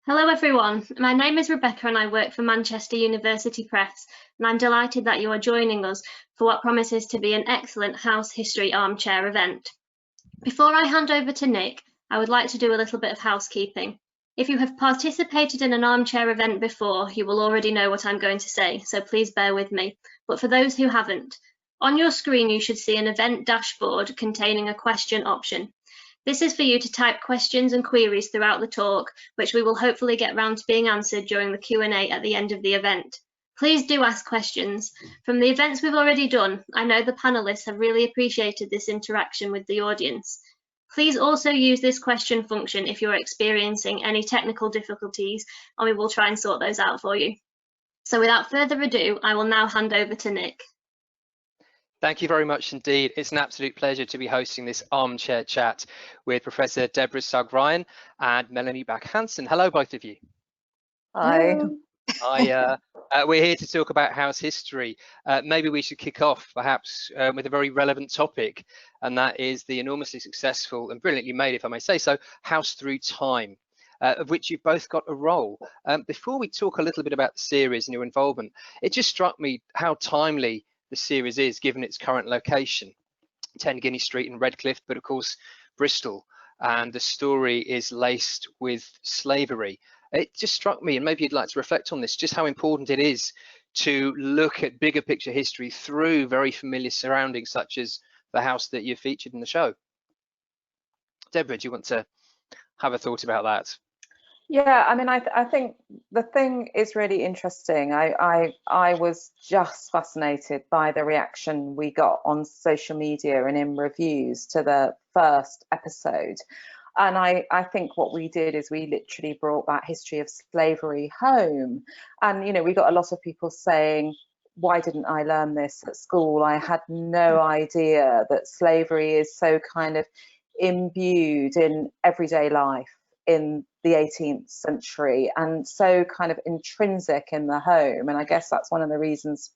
Hello everyone, my name is Rebecca and I work for Manchester University Press, and I'm delighted that you are joining us for what promises to be an excellent house history armchair event. Before I hand over to Nick, I would like to do a little bit of housekeeping. If you have participated in an armchair event before, you will already know what I'm going to say, so please bear with me. But for those who haven't, on your screen you should see an event dashboard containing a question option. This is for you to type questions and queries throughout the talk, which we will hopefully get round to being answered during the Q&A at the end of the event. Please do ask questions. From the events we've already done, I know the panelists have really appreciated this interaction with the audience. Please also use this question function if you're experiencing any technical difficulties, and we will try and sort those out for you. So without further ado, I will now hand over to Nick. Thank you very much indeed. It's an absolute pleasure to be hosting this armchair chat with Professor Deborah Sugg Ryan and Melanie Backe-Hansen. Hello, both of you. Hi. Hi. We're here to talk about house history. Maybe we should kick off perhaps with a very relevant topic, and that is the enormously successful and brilliantly made, if I may say so, House Through Time, of which you've both got a role. Before we talk a little bit about the series and your involvement, it just struck me how timely the series is, given its current location, 10 Guinea Street in Redcliffe, but of course Bristol, and the story is laced with slavery. It just struck me, and maybe you'd like to reflect on this, just how important it is to look at bigger picture history through very familiar surroundings, such as the house that you featured in the show. Deborah, do you want to have a thought about that? Yeah, I mean, I think the thing is really interesting. I was just fascinated by the reaction we got on social media and in reviews to the first episode. And I think what we did is we literally brought that history of slavery home. And, you know, we got a lot of people saying, why didn't I learn this at school? I had no idea that slavery is so kind of imbued in everyday life in the 18th century and so kind of intrinsic in the home. And I guess that's one of the reasons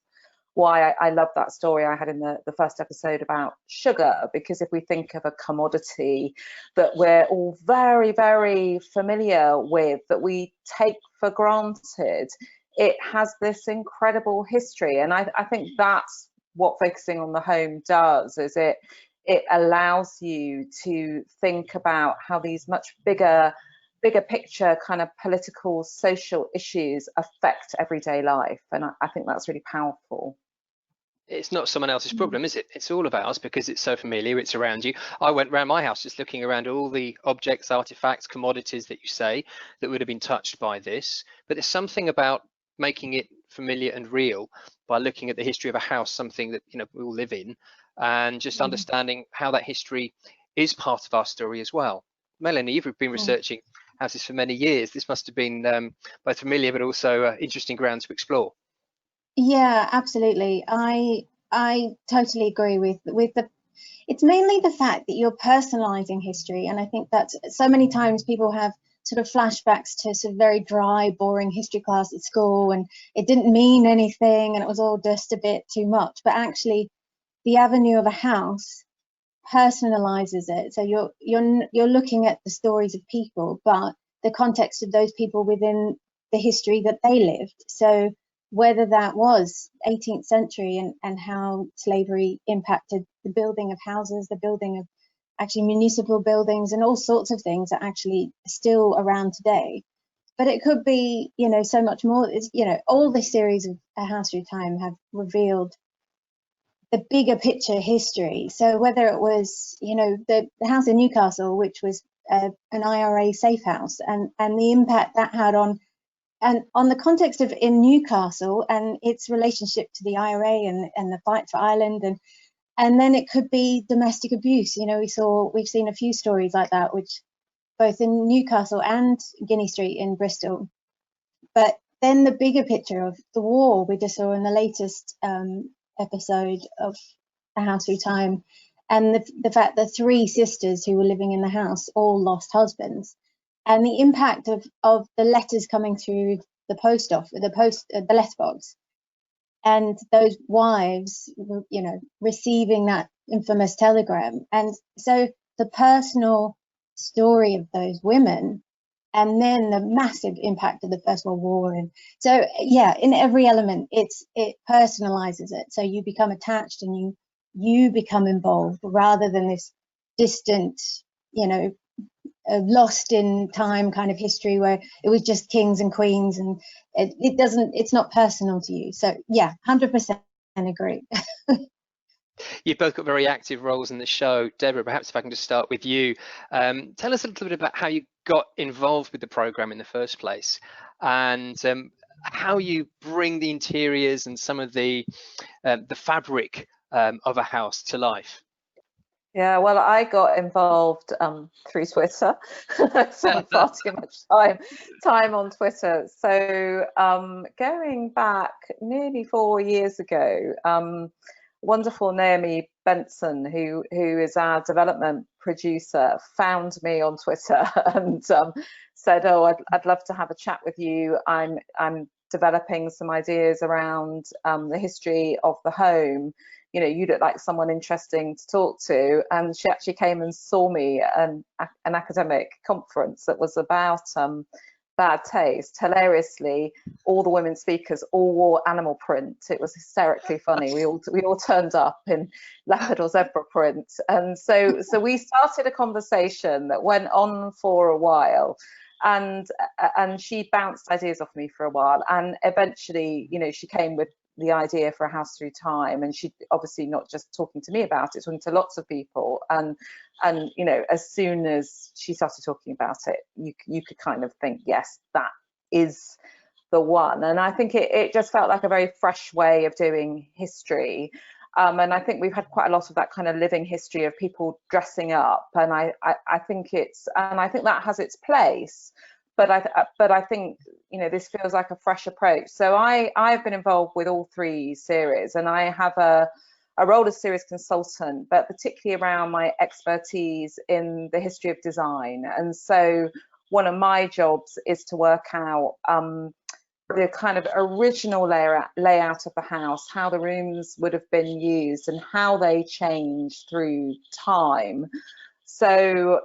why I love that story I had in the first episode about sugar, because if we think of a commodity that we're all very, very familiar with, that we take for granted, it has this incredible history. And I think that's what focusing on the home does, is it allows you to think about how these much bigger picture kind of political, social issues affect everyday life. And I think that's really powerful. It's not someone else's problem, is it? It's all of ours because it's so familiar, it's around you. I went around my house just looking around all the objects, artifacts, commodities that you say that would have been touched by this. But there's something about making it familiar and real by looking at the history of a house, something that, you know, we all live in, and just understanding how that history is part of our story as well. Melanie, you've been researching houses for many years. This must have been both familiar but also interesting ground to explore. Yeah, absolutely. I totally agree with the. It's mainly the fact that you're personalizing history, and I think that so many times people have sort of flashbacks to sort of very dry, boring history class at school, and it didn't mean anything, and it was all just a bit too much. But actually, the avenue of a house personalizes it. So you're looking at the stories of people, but the context of those people within the history that they lived. So whether that was 18th century and how slavery impacted the building of houses, the building of actually municipal buildings and all sorts of things that actually still around today. But it could be, you know, so much more. It's, you know, all this series of A House Through Time have revealed the bigger picture history. So whether it was, you know, the house in Newcastle, which was an IRA safe house, and the impact that had on the context of in Newcastle and its relationship to the IRA and the fight for Ireland, and then it could be domestic abuse. You know, we've seen a few stories like that, which both in Newcastle and Guinea Street in Bristol. But then the bigger picture of the war we just saw in the latest episode of A House Through Time, and the fact that 3 sisters who were living in the house all lost husbands. And the impact of the letters coming through the post office, the letterbox, and those wives, you know, receiving that infamous telegram. And so the personal story of those women and then the massive impact of the First World War. And so, yeah, in every element, it personalizes it. So you become attached and you become involved rather than this distant, you know, lost in time kind of history where it was just kings and queens, and it's not personal to you. So yeah, 100% agree. You've both got very active roles in the show. Deborah, perhaps if I can just start with you. Tell us a little bit about how you got involved with the programme in the first place, and how you bring the interiors and some of the fabric of a house to life. Yeah, well, I got involved through Twitter. I spent far too much time on Twitter. So going back nearly 4 years ago, wonderful Naomi Benson, who is our development producer, found me on Twitter and said, "Oh, I'd love to have a chat with you. I'm developing some ideas around the history of the home. You know, you look like someone interesting to talk to." And she actually came and saw me at an academic conference that was about bad taste. Hilariously, all the women speakers all wore animal print. It was hysterically funny. We all turned up in leopard or zebra print, and so we started a conversation that went on for a while. And she bounced ideas off me for a while, and eventually, you know, she came with the idea for A House Through Time, and she obviously not just talking to me about it, talking to lots of people, and you know, as soon as she started talking about it, you could kind of think, yes, that is the one. And I think it just felt like a very fresh way of doing history. And I think we've had quite a lot of that kind of living history of people dressing up, and I think that has its place, but I think, you know, this feels like a fresh approach. So I've been involved with all 3 series, and I have a role as series consultant, but particularly around my expertise in the history of design. And so one of my jobs is to work out the kind of original layout of the house, how the rooms would have been used and how they change through time. So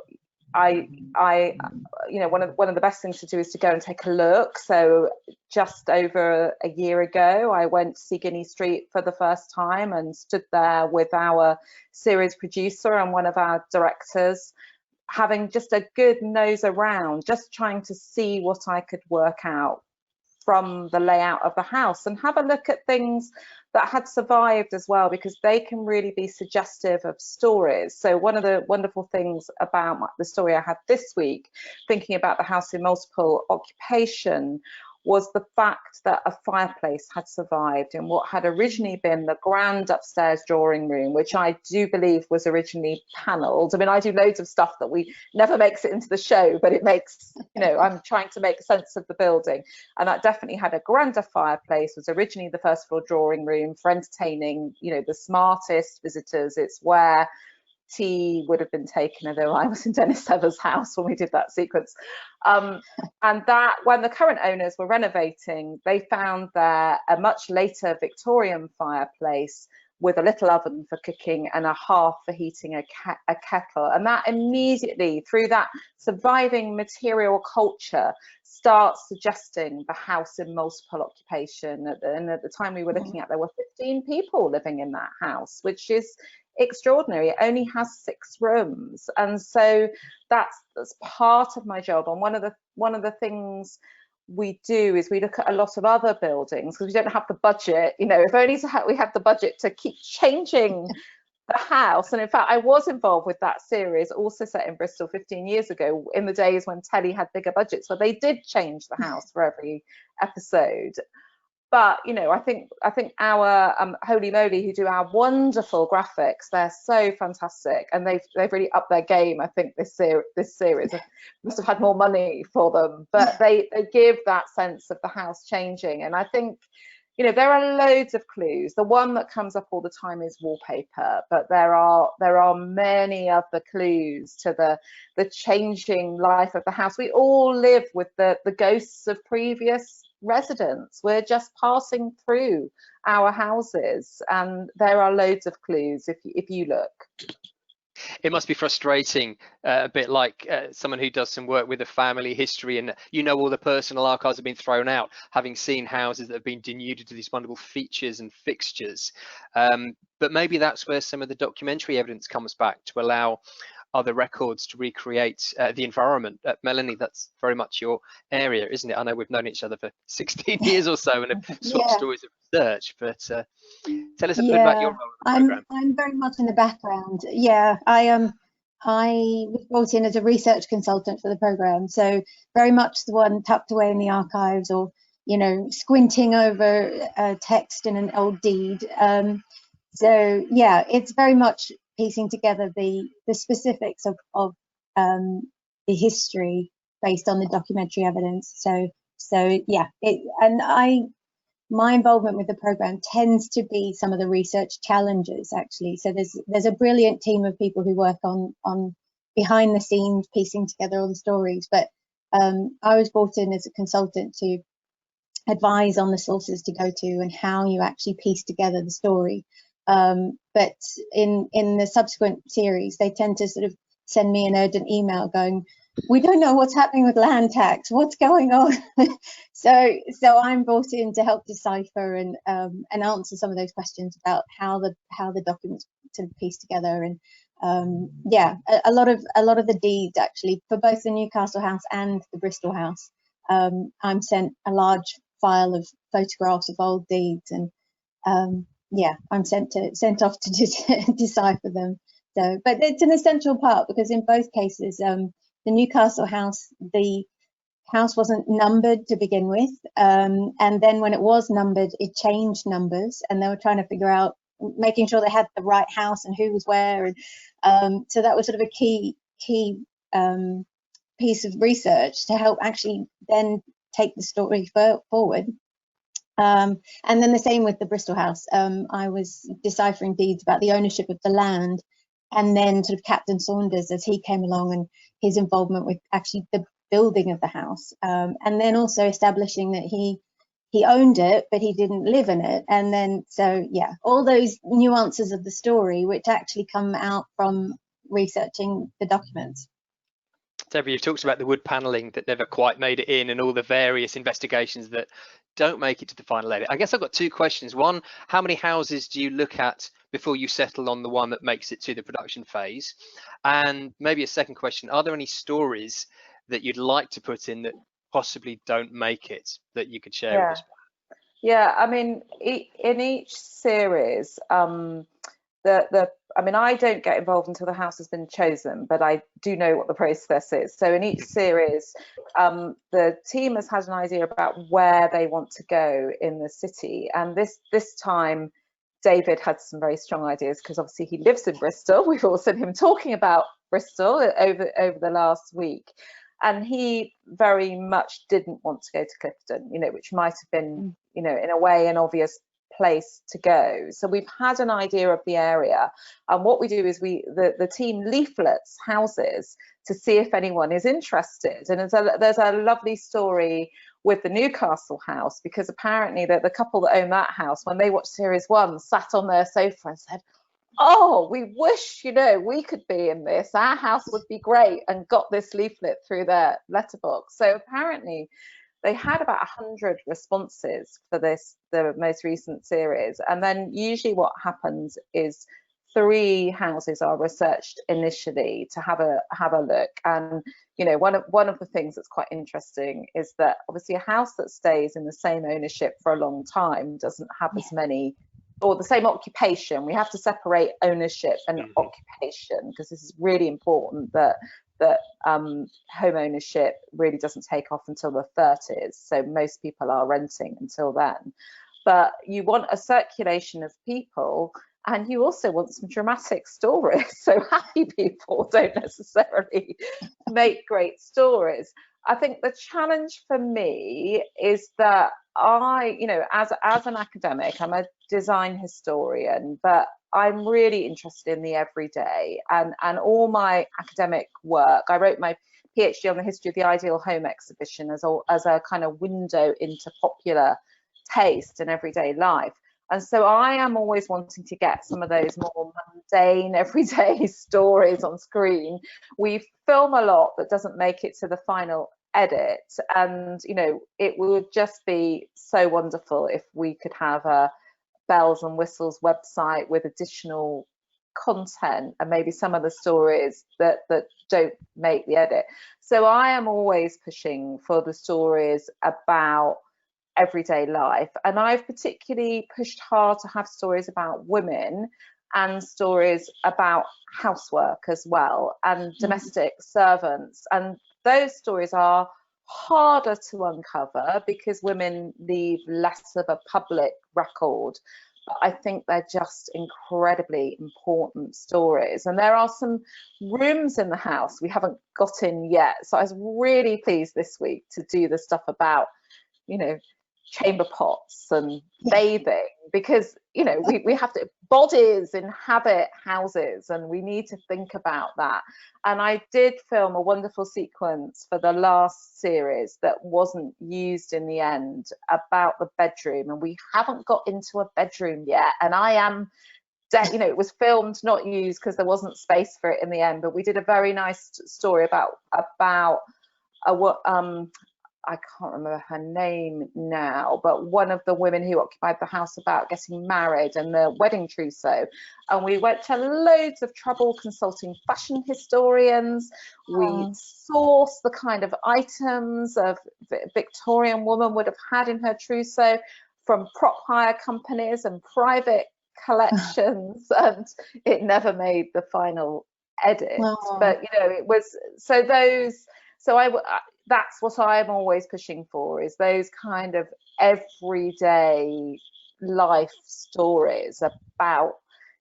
you know, one of the best things to do is to go and take a look. So just over a year ago, I went to see Guinea Street for the first time and stood there with our series producer and one of our directors, having just a good nose around, just trying to see what I could work out from the layout of the house, and have a look at things that had survived as well, because they can really be suggestive of stories. So one of the wonderful things about the story I had this week, thinking about the house in multiple occupation, was the fact that a fireplace had survived in what had originally been the grand upstairs drawing room, which I do believe was originally panelled. I mean, I do loads of stuff that we never makes it into the show, but it makes, you know, I'm trying to make sense of the building. And that definitely had a grander fireplace, was originally the first floor drawing room for entertaining, you know, the smartest visitors. It's where tea would have been taken, although I was in Dennis Sever's house when we did that sequence. And that when the current owners were renovating, they found there a much later Victorian fireplace with a little oven for cooking and a hearth for heating a kettle. And that immediately, through that surviving material culture, starts suggesting the house in multiple occupation. And at the time we were looking at, there were 15 people living in that house, which is extraordinary. It only has 6 rooms, and so that's part of my job. And one of the things we do is we look at a lot of other buildings, because we don't have the budget, you know, if only we had the budget to keep changing the house. And in fact, I was involved with that series, also set in Bristol 15 years ago, in the days when telly had bigger budgets, so they did change the house for every episode. But, you know, I think our Holy Moly, who do our wonderful graphics, they're so fantastic, and they've really upped their game. I think this series must have had more money for them, but they give that sense of the house changing. And I think, you know, there are loads of clues. The one that comes up all the time is wallpaper, but there are many other clues to the changing life of the house. We all live with the ghosts of previous residents. We're just passing through our houses, and there are loads of clues if you look. It must be frustrating, a bit like someone who does some work with a family history, and all the personal archives have been thrown out, having seen houses that have been denuded to these wonderful features and fixtures. But maybe that's where some of the documentary evidence comes back to allow other records to recreate the environment. Melanie, that's very much your area, isn't it? I know we've known each other for 16 years or so and have swapped stories of research, but tell us a bit about your role in the programme. I'm very much in the background. Yeah, I was brought in as a research consultant for the programme, so very much the one tucked away in the archives, or squinting over text in an old deed. So yeah, it's very much piecing together the specifics of the history based on the documentary evidence. So yeah, my involvement with the programme tends to be some of the research challenges, actually. So there's a brilliant team of people who work on behind the scenes piecing together all the stories, but I was brought in as a consultant to advise on the sources to go to and how you actually piece together the story. But in the subsequent series, they tend to sort of send me an urgent email going, we don't know what's happening with land tax, what's going on? so I'm brought in to help decipher and answer some of those questions about how the documents sort of piece together. And yeah, a lot of the deeds, actually, for both the Newcastle house and the Bristol house, I'm sent a large file of photographs of old deeds, and yeah, I'm sent off to decipher them. So, but it's an essential part, because in both cases, the Newcastle house, the house wasn't numbered to begin with, and then when it was numbered, it changed numbers, and they were trying to figure out, making sure they had the right house and who was where, and so that was sort of a key piece of research to help actually then take the story forward. And then the same with the Bristol house. I was deciphering deeds about the ownership of the land, and then sort of Captain Saunders as he came along and his involvement with actually the building of the house, and then also establishing that he owned it but he didn't live in it. And then, so yeah, all those nuances of the story which actually come out from researching the documents. Deborah, you've talked about the wood panelling that never quite made it in, and all the various investigations that don't make it to the final edit. I guess I've got two questions. One, how many houses do you look at before you settle on the one that makes it to the production phase? And maybe a second question, are there any stories that you'd like to put in that possibly don't make it that you could share with us? Yeah, I mean, in each series, I mean, I don't get involved until the house has been chosen, but I do know what the process is. So in each series, the team has had an idea about where they want to go in the city. And this time, David had some very strong ideas, because obviously he lives in Bristol. We've all seen him talking about Bristol over the last week. And he very much didn't want to go to Clifton, which might have been, in a way, an obvious place to go. So we've had an idea of the area, and what we do is the team leaflets houses to see if anyone is interested. And there's a lovely story with the Newcastle house, because apparently the couple that own that house, when they watched series 1, sat on their sofa and said, oh, we wish, we could be in this, our house would be great, and got this leaflet through their letterbox. So apparently they had about 100 responses for the most recent series. And then usually what happens is 3 houses are researched initially to have a look. And one of the things that's quite interesting is that obviously a house that stays in the same ownership for a long time doesn't have as many, or the same occupation. We have to separate ownership and occupation, because this is really important, that home ownership really doesn't take off until the 30s. So most people are renting until then. But you want a circulation of people, and you also want some dramatic stories. So happy people don't necessarily make great stories. I think the challenge for me is that I, as an academic, I'm a design historian, but I'm really interested in the everyday, and all my academic work. I wrote my PhD on the history of the ideal home exhibition as a kind of window into popular taste and everyday life. And so I am always wanting to get some of those more mundane, everyday stories on screen. We film a lot that doesn't make it to the final edit, and you know, it would just be so wonderful if we could have a bells and whistles website with additional content and maybe some of the stories that don't make the edit. So I am always pushing for the stories about everyday life, and I've particularly pushed hard to have stories about women and stories about housework as well, and domestic servants. And those stories are harder to uncover because women leave less of a public record. But I think they're just incredibly important stories. And there are some rooms in the house we haven't got in yet. So I was really pleased this week to do the stuff about, you know, chamber pots and bathing, because you know, we have to, bodies inhabit houses and we need to think about that. And I did film a wonderful sequence for the last series that wasn't used in the end about the bedroom, and we haven't got into a bedroom yet, and I am you know, it was filmed, not used, because there wasn't space for it in the end. But we did a very nice story about I can't remember her name now, but one of the women who occupied the house, about getting married and the wedding trousseau. And we went to loads of trouble consulting fashion historians. We sourced the kind of items a Victorian woman would have had in her trousseau from prop hire companies and private collections, and it never made the final edit. But you know, it was that's what I'm always pushing for, is those kind of everyday life stories about,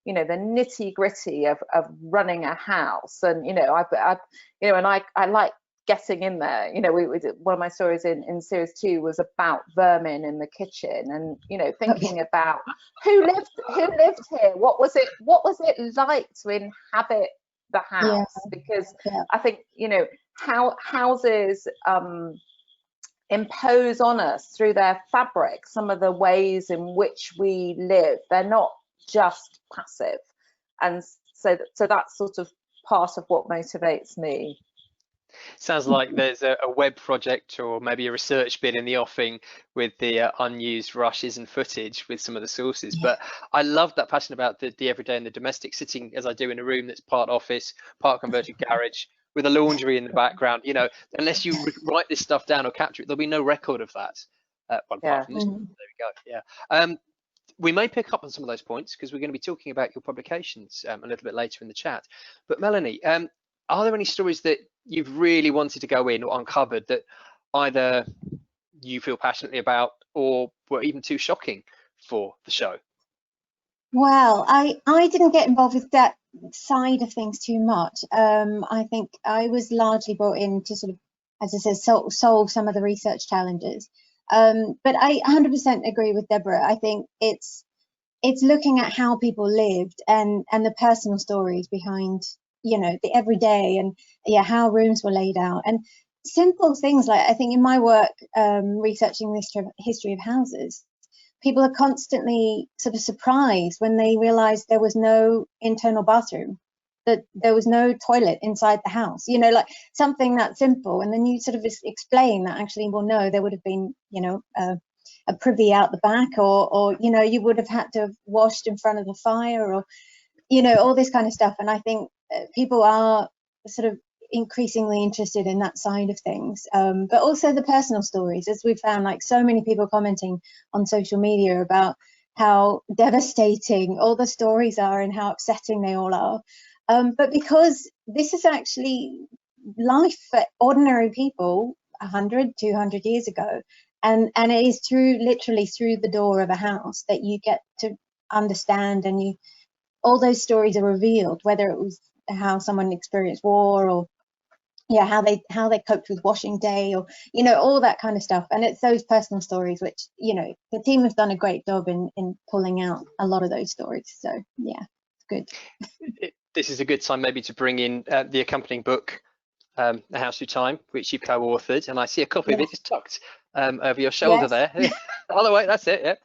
you know, the nitty gritty of running a house. And you know, I like getting in there. You know, we did, one of my stories in series 2 was about vermin in the kitchen, and you know, thinking about who lived here, what was it like to inhabit the house, because I think, you know, how houses impose on us through their fabric some of the ways in which we live. They're not just passive, and so that's sort of part of what motivates me. Sounds like there's a web project or maybe a research bit in the offing with the unused rushes and footage with some of the sources. But I love that passion about the everyday and the domestic, sitting as I do in a room that's part office, part converted garage, with a laundry in the background. You know, unless you write this stuff down or capture it, there'll be no record of that. Apart from this one. There we go. Yeah. We may pick up on some of those points because we're going to be talking about your publications a little bit later in the chat. But Melanie, are there any stories that you've really wanted to go in or uncovered that either you feel passionately about or were even too shocking for the show? Well, I didn't get involved with that side of things too much. I think I was largely brought in to sort of, as I said, solve some of the research challenges. But I 100% agree with Deborah. I think it's looking at how people lived and the personal stories behind, you know, the everyday, and how rooms were laid out, and simple things like, I think in my work researching this history of houses, people are constantly sort of surprised when they realize there was no internal bathroom, that there was no toilet inside the house, you know, like something that simple. And then you sort of explain that actually, well, no, there would have been, you know, a privy out the back, or you know, you would have had to have washed in front of the fire, or, you know, all this kind of stuff. And I think people are sort of increasingly interested in that side of things, but also the personal stories, as we found, like so many people commenting on social media about how devastating all the stories are and how upsetting they all are. But because this is actually life for ordinary people 100, 200 years ago, and it is literally through the door of a house that you get to understand, and all those stories are revealed, whether it was how someone experienced war, or how they coped with washing day, or, you know, all that kind of stuff. And it's those personal stories which, you know, the team have done a great job in pulling out a lot of those stories. So yeah, it's good. This is a good time maybe to bring in the accompanying book, The House Through Time, which you've co-authored, and I see a copy of it just tucked over your shoulder there. By the way, that's it. Yeah.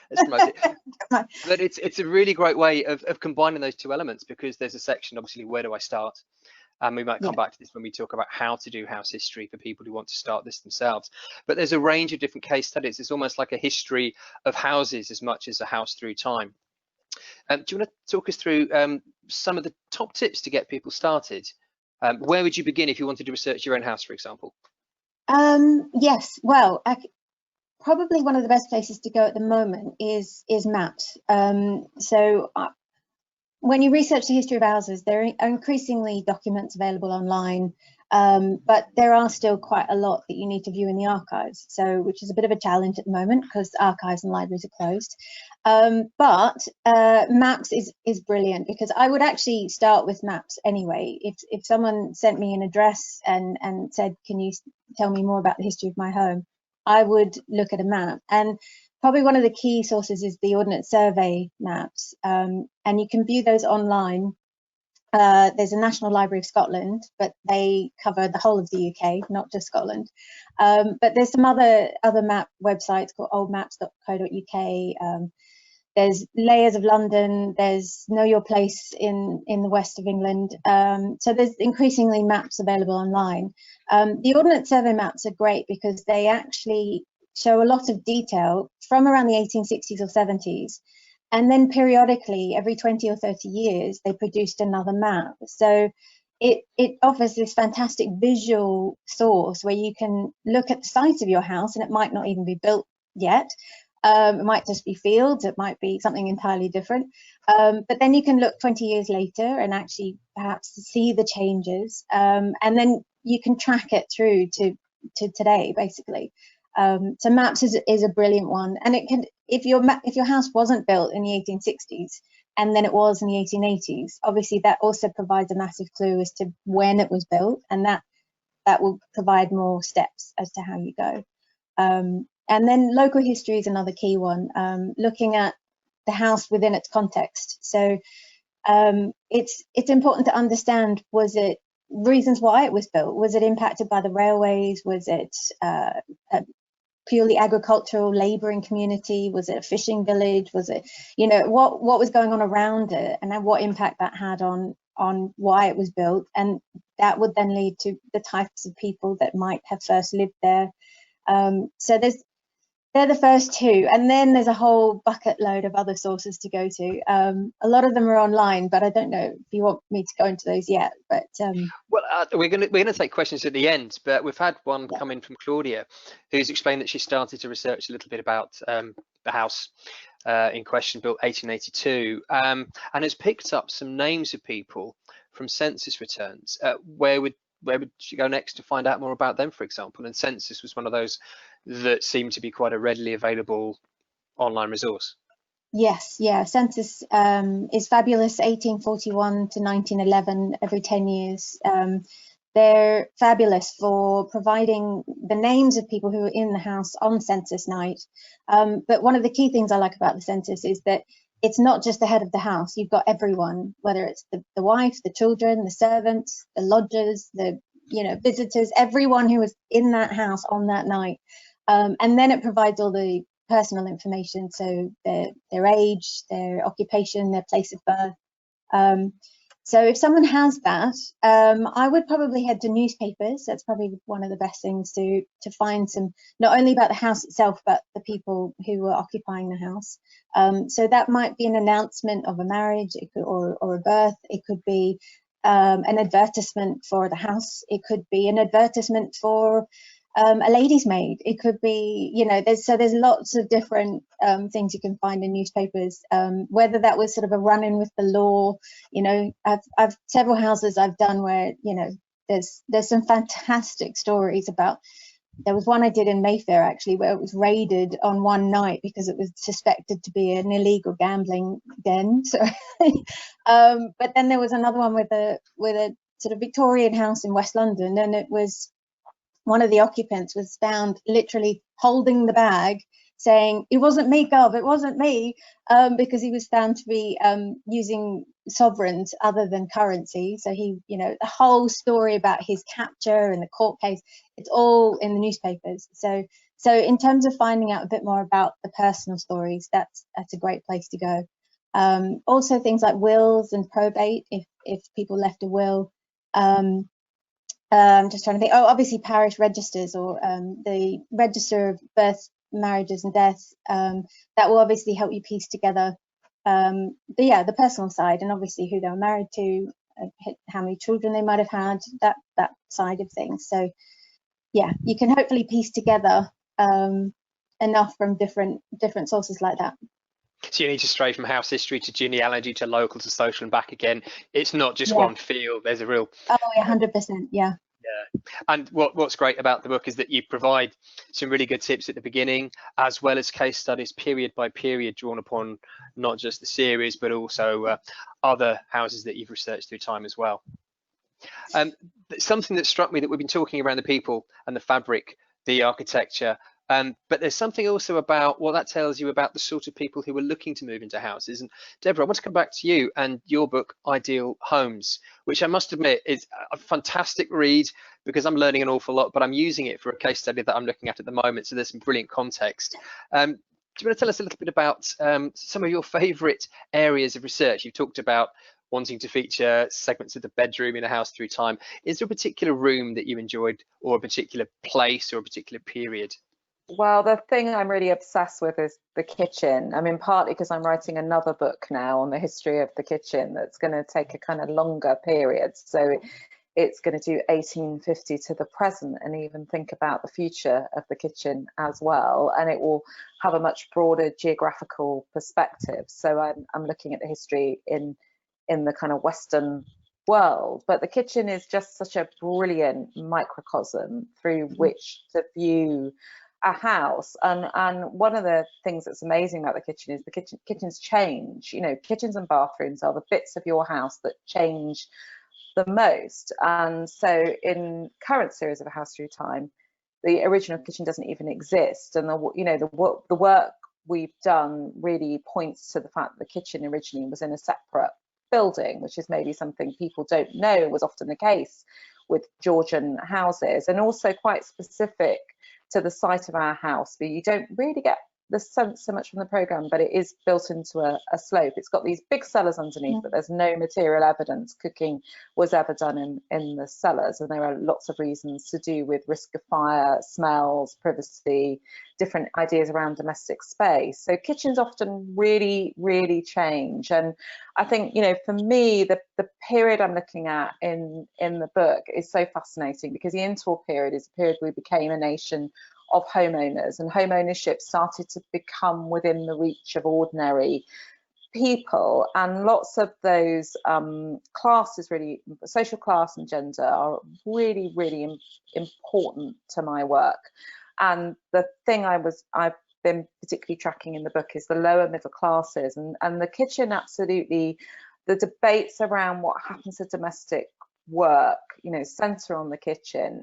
Let's promote it. But it's a really great way of combining those two elements, because there's a section, obviously, where do I start? And we might come back to this when we talk about how to do house history for people who want to start this themselves. But there's a range of different case studies. It's almost like a history of houses as much as a house through time. Do you want to talk us through some of the top tips to get people started? Where would you begin if you wanted to research your own house, for example? Yes, well, probably one of the best places to go at the moment is maps. When you research the history of houses, there are increasingly documents available online, but there are still quite a lot that you need to view in the archives, which is a bit of a challenge at the moment because archives and libraries are closed. But maps is brilliant, because I would actually start with maps anyway. If someone sent me an address and said, can you tell me more about the history of my home, I would look at a map. And probably one of the key sources is the Ordnance Survey maps, and you can view those online. There's a National Library of Scotland, but they cover the whole of the UK, not just Scotland. But there's some other map websites called oldmaps.co.uk. There's Layers of London. There's Know Your Place in the west of England. So there's increasingly maps available online. The Ordnance Survey maps are great because they actually show a lot of detail from around the 1860s or 70s. And then periodically, every 20 or 30 years, they produced another map. So it offers this fantastic visual source where you can look at the site of your house, and it might not even be built yet. It might just be fields, it might be something entirely different. But then you can look 20 years later and actually perhaps see the changes. And then you can track it through to today, basically. So maps is a brilliant one, and it can, if your house wasn't built in the 1860s and then it was in the 1880s, obviously that also provides a massive clue as to when it was built, and that will provide more steps as to how you go. And then local history is another key one, looking at the house within its context. So it's important to understand, was it reasons why it was built? Was it impacted by the railways? Was it a purely agricultural labouring community? Was it a fishing village? Was it, what was going on around it, and then what impact that had on why it was built? And that would then lead to the types of people that might have first lived there. So they're the first two, and then there's a whole bucket load of other sources to go to. A lot of them are online, but I don't know if you want me to go into those yet. But well, we're gonna take questions at the end, but we've had one come in from Claudia, who's explained that she started to research a little bit about the house in question, built 1882, and has picked up some names of people from census returns. Where would she go next to find out more about them, for example? And census was one of those that seemed to be quite a readily available online resource. Yes, yeah, census is fabulous. 1841 to 1911, every 10 years. They're fabulous for providing the names of people who are in the house on census night. But one of the key things I like about the census is that it's not just the head of the house. You've got everyone, whether it's the wife, the children, the servants, the lodgers, the visitors, everyone who was in that house on that night. And then it provides all the personal information, so their age, their occupation, their place of birth. So if someone has that, I would probably head to newspapers. That's probably one of the best things to find some, not only about the house itself, but the people who were occupying the house. So that might be an announcement of a marriage, or a birth. It could be an advertisement for the house. It could be an advertisement for a lady's maid. It could be, there's lots of different things you can find in newspapers, whether that was sort of a run-in with the law. I've several houses I've done where, there's some fantastic stories about. There was one I did in Mayfair, actually, where it was raided on one night because it was suspected to be an illegal gambling den. So, but then there was another one with a sort of Victorian house in West London, and it was, one of the occupants was found literally holding the bag, saying, "It wasn't me, Gov, it wasn't me," because he was found to be using sovereigns other than currency. So he, the whole story about his capture and the court case, it's all in the newspapers. So So in terms of finding out a bit more about the personal stories, that's a great place to go. Also things like wills and probate, if people left a will. Just trying to think. Oh, obviously parish registers, or the register of births, marriages and deaths. That will obviously help you piece together the personal side, and obviously who they were married to, how many children they might have had, that side of things. So yeah, you can hopefully piece together enough from different sources like that. So you need to stray from house history to genealogy to local to social and back again. It's not just one field. There's a real 100%. Yeah. And what's great about the book is that you provide some really good tips at the beginning, as well as case studies period by period drawn upon not just the series but also other houses that you've researched through time as well. Something that struck me, that we've been talking around the people and the fabric, the architecture, but there's something also about what that tells you about the sort of people who are looking to move into houses. And Deborah, I want to come back to you and your book, Ideal Homes, which I must admit is a fantastic read, because I'm learning an awful lot, but I'm using it for a case study that I'm looking at the moment. So there's some brilliant context. Do you want to tell us a little bit about some of your favourite areas of research? You've talked about wanting to feature segments of the bedroom in a house through time. Is there a particular room that you enjoyed, or a particular place, or a particular period? Well, the thing I'm really obsessed with is the kitchen. I mean, partly because I'm writing another book now on the history of the kitchen that's going to take a kind of longer period. So it's going to do 1850 to the present, and even think about the future of the kitchen as well. And it will have a much broader geographical perspective. So I'm looking at the history in the kind of Western world, but the kitchen is just such a brilliant microcosm through which to view a house. And one of the things that's amazing about the kitchen is the kitchens change. You know, kitchens and bathrooms are the bits of your house that change the most. And so in current series of A House Through Time, the original kitchen doesn't even exist, and the work we've done really points to the fact that the kitchen originally was in a separate building, which is maybe something people don't know was often the case with Georgian houses, and also quite specific to the site of our house. But you don't really get the sense so much from the programme, but it is built into a slope. It's got these big cellars underneath, but there's no material evidence cooking was ever done in the cellars, and there are lots of reasons to do with risk of fire, smells, privacy, different ideas around domestic space. So kitchens often really, really change. And I think, you know, for me, the period I'm looking at in the book is so fascinating, because the interwar period is a period we became a nation of homeowners, and home ownership started to become within the reach of ordinary people. And lots of those classes, really, social class and gender, are really, really important to my work. And the thing I've been particularly tracking in the book is the lower middle classes, and the kitchen, absolutely, the debates around what happens to domestic work, you know, centre on the kitchen.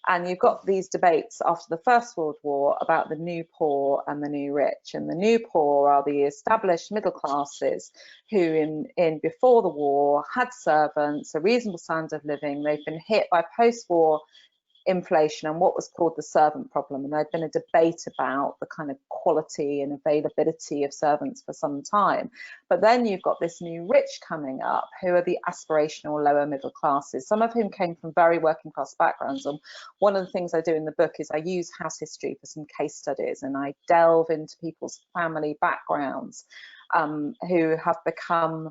And you've got these debates after the First World War about the new poor and the new rich. And the new poor are the established middle classes who in before the war had servants, a reasonable standard of living. They've been hit by post-war inflation and what was called the servant problem, and there'd been a debate about the kind of quality and availability of servants for some time. But then you've got this new rich coming up, who are the aspirational lower middle classes, some of whom came from very working class backgrounds. And one of the things I do in the book is I use house history for some case studies, and I delve into people's family backgrounds who have become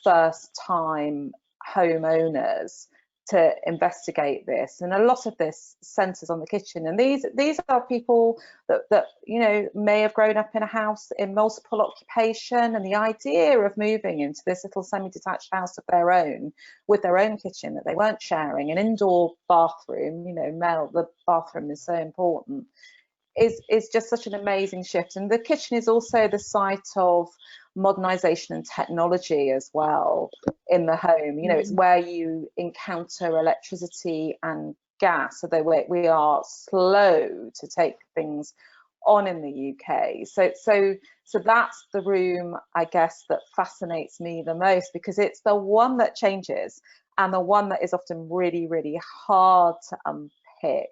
first time homeowners to investigate this. And a lot of this centres on the kitchen, and these are people that you know may have grown up in a house in multiple occupation, and the idea of moving into this little semi-detached house of their own with their own kitchen that they weren't sharing, an indoor bathroom, you know, the bathroom is so important, is just such an amazing shift. And the kitchen is also the site of modernisation and technology as well in the home. You know, it's where you encounter electricity and gas, although we are slow to take things on in the UK. So that's the room, I guess, that fascinates me the most, because it's the one that changes and the one that is often really, really hard to unpick.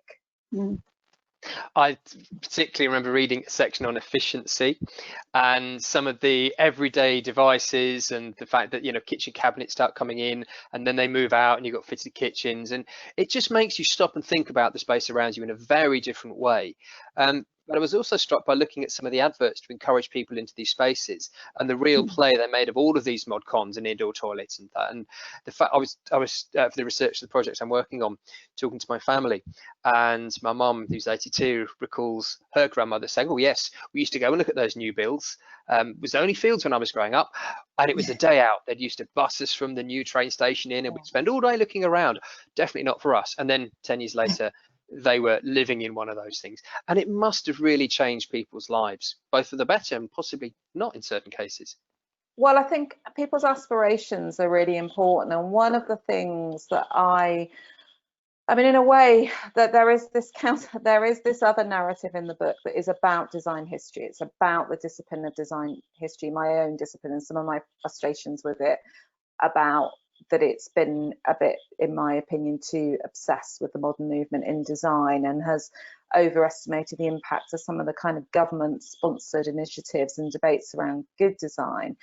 I particularly remember reading a section on efficiency and some of the everyday devices, and the fact that, you know, kitchen cabinets start coming in and then they move out and you've got fitted kitchens, and it just makes you stop and think about the space around you in a very different way. But I was also struck by looking at some of the adverts to encourage people into these spaces and the real play they made of all of these mod cons and indoor toilets and that. And the fact I was for the research of the project I'm working on, talking to my family, and my mum, who's 82, recalls her grandmother saying, "Oh yes, we used to go and look at those new builds. It was only fields when I was growing up, and it was a day out. They'd used to bus us from the new train station in, and we'd spend all day looking around. Definitely not for us." And then 10 years later, they were living in one of those things, and it must have really changed people's lives, both for the better and possibly not in certain cases. Well, I think people's aspirations are really important, and one of the things that I mean, in a way, that there is this other narrative in the book that is about design history. It's about the discipline of design history, my own discipline, and some of my frustrations with it, about that it's been a bit, in my opinion, too obsessed with the modern movement in design, and has overestimated the impact of some of the kind of government-sponsored initiatives and debates around good design.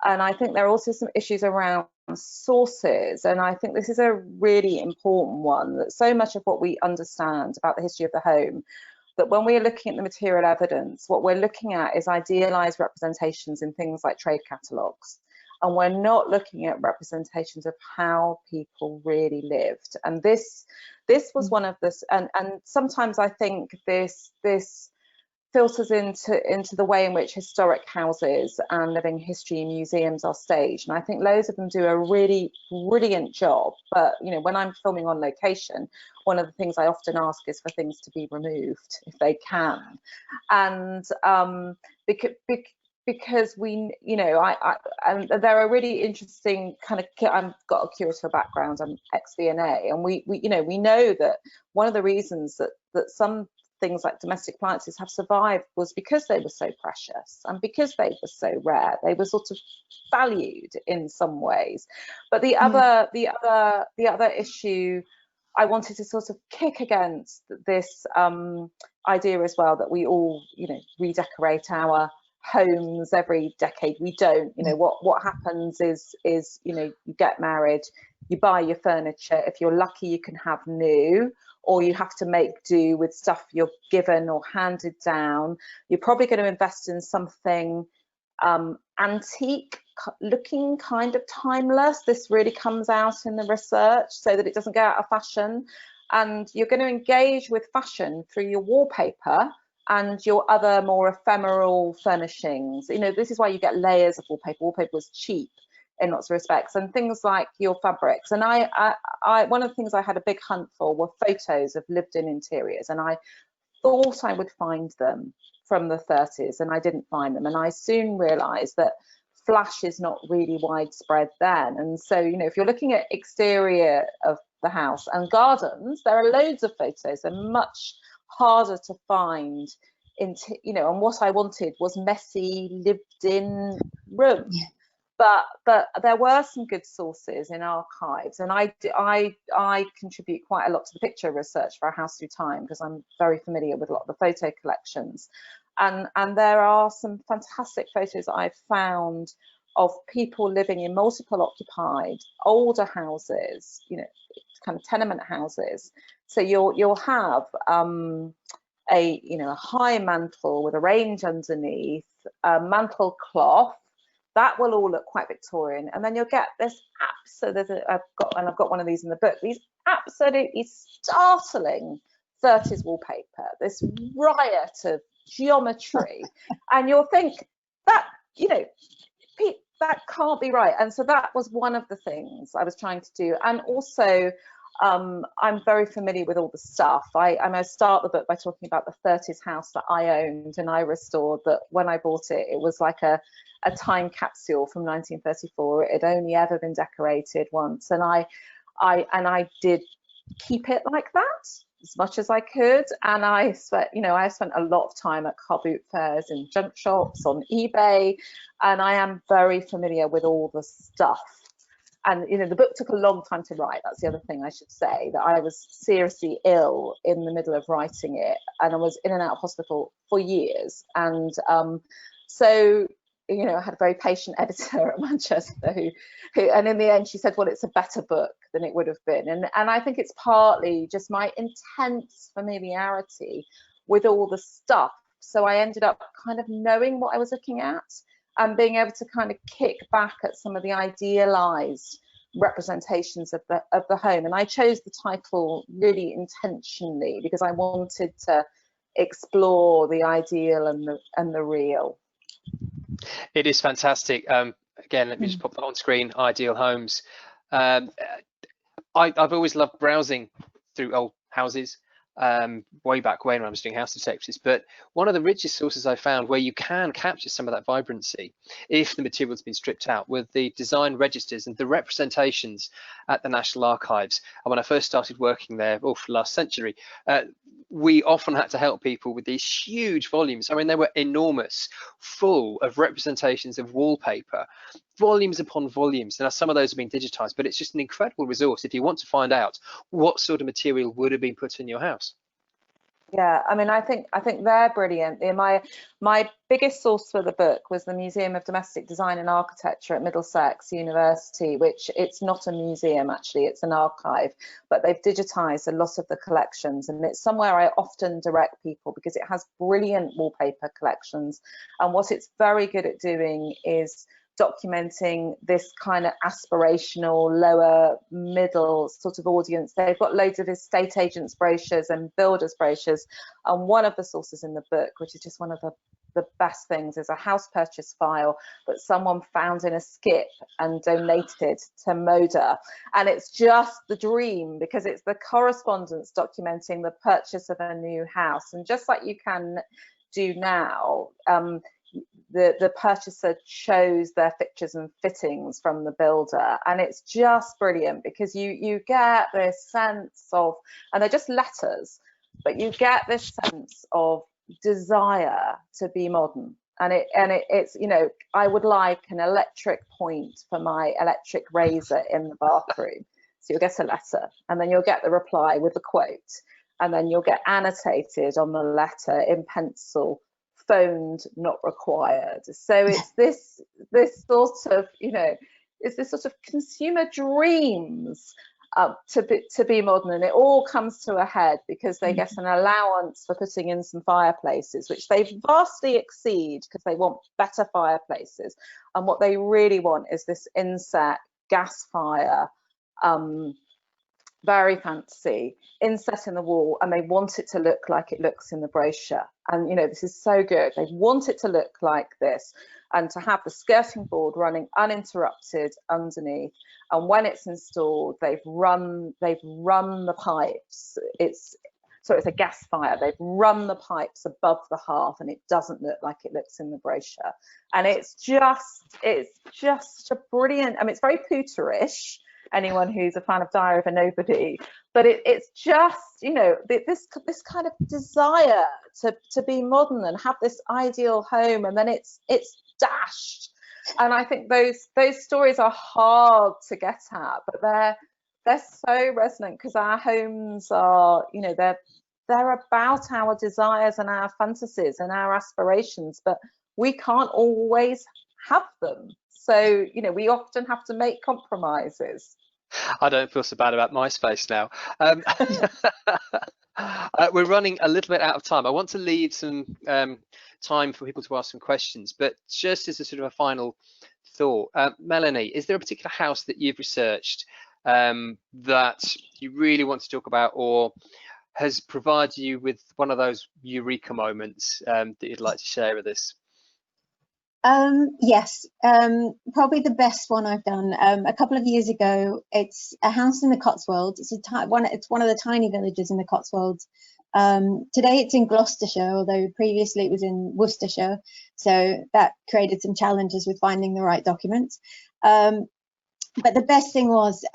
And I think there are also some issues around sources, and I think this is a really important one, that so much of what we understand about the history of the home, that when we're looking at the material evidence, what we're looking at is idealized representations in things like trade catalogues, and we're not looking at representations of how people really lived. And this was one of this, and sometimes I think this filters into the way in which historic houses and living history museums are staged. And I think loads of them do a really brilliant job. But, you know, when I'm filming on location, one of the things I often ask is for things to be removed if they can. And because we, you know, and there are really interesting kind of, I've got a curator background, I'm ex-V&A, and we know that one of the reasons that some things like domestic appliances have survived was because they were so precious and because they were so rare. They were sort of valued in some ways. But the other issue I wanted to sort of kick against this idea as well, that we all, you know, redecorate our homes every decade. We don't. You know, what happens is, you know, you get married, you buy your furniture. If you're lucky, you can have new, or you have to make do with stuff you're given or handed down. You're probably going to invest in something antique looking, kind of timeless. This really comes out in the research, so that it doesn't go out of fashion. And you're going to engage with fashion through your wallpaper and your other more ephemeral furnishings. You know, this is why you get layers of wallpaper. Wallpaper was cheap in lots of respects, and things like your fabrics. And I one of the things I had a big hunt for were photos of lived-in interiors, and I thought I would find them from the 30s, and I didn't find them. And I soon realized that flash is not really widespread then. And so, you know, if you're looking at exterior of the house and gardens, there are loads of photos. They're much harder to find into, you know, and what I wanted was messy lived-in room. Yeah. But there were some good sources in archives, and I contribute quite a lot to the picture research for Our House Through Time, because I'm very familiar with a lot of the photo collections, and there are some fantastic photos that I've found of people living in multiple occupied older houses, you know, kind of tenement houses. So you'll have a high mantle with a range underneath, a mantle cloth. That will all look quite Victorian, and then you'll get this I've got one of these in the book. These absolutely startling 30s wallpaper, this riot of geometry, and you'll think that, you know, that can't be right. And so that was one of the things I was trying to do. And also, I'm very familiar with all the stuff. I start the book by talking about the 30s house that I owned and I restored, that when I bought it, it was like a time capsule from 1934. It had only ever been decorated once, and I did keep it like that as much as I could. And I spent a lot of time at car boot fairs, in junk shops, on eBay, and I am very familiar with all the stuff And the book took a long time to write. That's the other thing I should say, that I was seriously ill in the middle of writing it, and I was in and out of hospital for years. And so I had a very patient editor at Manchester who and in the end she said, well, it's a better book than it would have been. And I think it's partly just my intense familiarity with all the stuff. So I ended up kind of knowing what I was looking at and being able to kind of kick back at some of the idealized representations of the home. And I chose the title really intentionally because I wanted to explore the ideal and the real. It is fantastic. Again, let me just pop that on screen. Ideal homes. I've always loved browsing through old houses, way back when I was doing house detectives, but one of the richest sources I found where you can capture some of that vibrancy, if the material's been stripped out, with the design registers and the representations at the National Archives. And when I first started working there, for last century, we often had to help people with these huge volumes. I mean, they were enormous, full of representations of wallpaper, volumes upon volumes. Now, some of those have been digitized, but it's just an incredible resource if you want to find out what sort of material would have been put in your house. Yeah, I mean, I think they're brilliant. My biggest source for the book was the Museum of Domestic Design and Architecture at Middlesex University, which it's not a museum, actually, it's an archive, but they've digitized a lot of the collections, and it's somewhere I often direct people because it has brilliant wallpaper collections. And what it's very good at doing is documenting this kind of aspirational lower middle sort of audience. They've got loads of estate agents brochures and builders brochures, and one of the sources in the book, which is just one of the best things, is a house purchase file that someone found in a skip and donated to Moda. And it's just the dream because it's the correspondence documenting the purchase of a new house. And just like you can do now, the purchaser chose their fixtures and fittings from the builder, and it's just brilliant because you get this sense of, and they're just letters, but you get this sense of desire to be modern. And it's I would like an electric point for my electric razor in the bathroom. So you'll get a letter, and then you'll get the reply with the quote, and then you'll get annotated on the letter in pencil, phoned not required. So it's this sort of it's this sort of consumer dreams to be modern, and it all comes to a head because they get an allowance for putting in some fireplaces, which they vastly exceed because they want better fireplaces, and what they really want is this inset gas fire, very fancy, inset in the wall, and they want it to look like it looks in the brochure. And this is so good. They want it to look like this, and to have the skirting board running uninterrupted underneath. And when it's installed, they've run the pipes. It's a gas fire. They've run the pipes above the hearth, and it doesn't look like it looks in the brochure. And it's just a brilliant. I mean, it's very Pooterish. Anyone who's a fan of Diary of a Nobody, but it's just this kind of desire to be modern and have this ideal home, and then it's dashed. And I think those stories are hard to get at, but they're so resonant because our homes are they're about our desires and our fantasies and our aspirations, but we can't always have them. So we often have to make compromises. I don't feel so bad about my space now. We're running a little bit out of time. I want to leave some time for people to ask some questions, but just as a sort of a final thought, Melanie, is there a particular house that you've researched that you really want to talk about, or has provided you with one of those eureka moments that you'd like to share with us? Yes, probably the best one I've done. A couple of years ago, it's a house in the Cotswolds. It's one of the tiny villages in the Cotswolds. Today it's in Gloucestershire, although previously it was in Worcestershire, so that created some challenges with finding the right documents. But the best thing was,